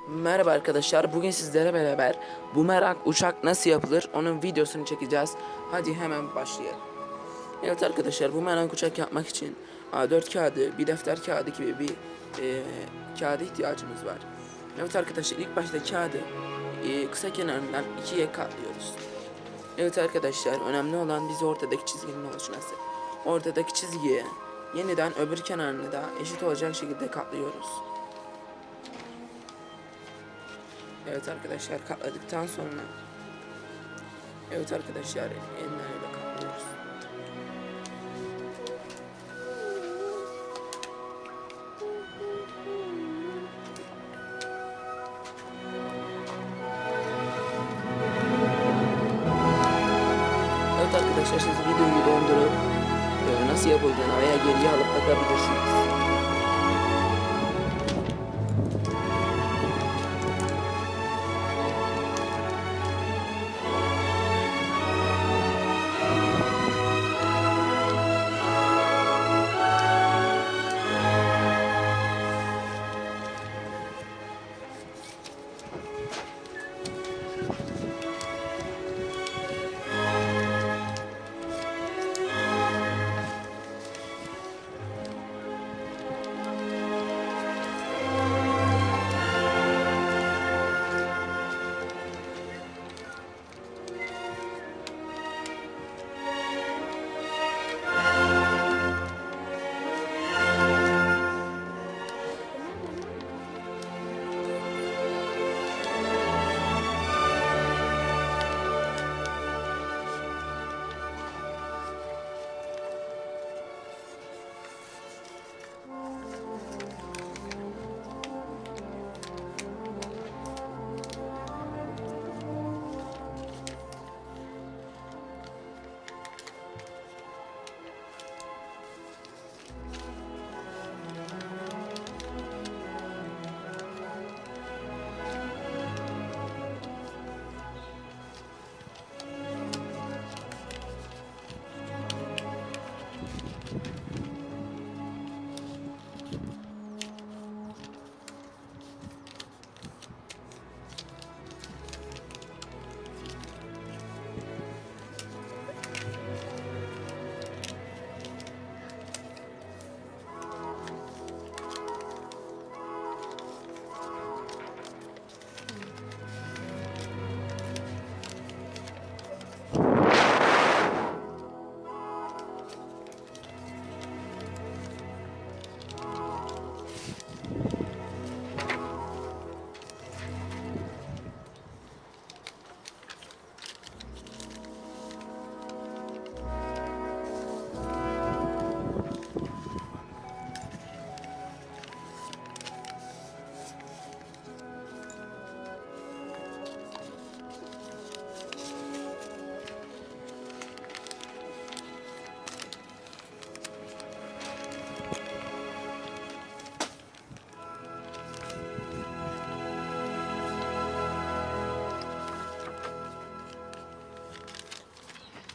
Merhaba arkadaşlar, bugün sizlere beraber bumerang uçak nasıl yapılır onun videosunu çekeceğiz. Hadi hemen başlayalım. Evet arkadaşlar, bumerang uçak yapmak için A4 kağıdı, bir defter kağıdı gibi bir kağıda ihtiyacımız var. Evet arkadaşlar, ilk başta kağıdı kısa kenarından ikiye katlıyoruz. Evet arkadaşlar, önemli olan bize ortadaki çizginin oluşması. Ortadaki çizgiye yeniden öbür kenarını da eşit olacak şekilde katlıyoruz. Evet arkadaşlar, katladıktan sonra evet arkadaşlar, enlerle katlıyoruz. Evet arkadaşlar, siz videoyu dondurup nasıl yapıldığına veya geriye alıp bakabilirsiniz.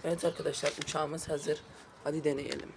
Evet arkadaşlar, uçağımız hazır. Hadi deneyelim.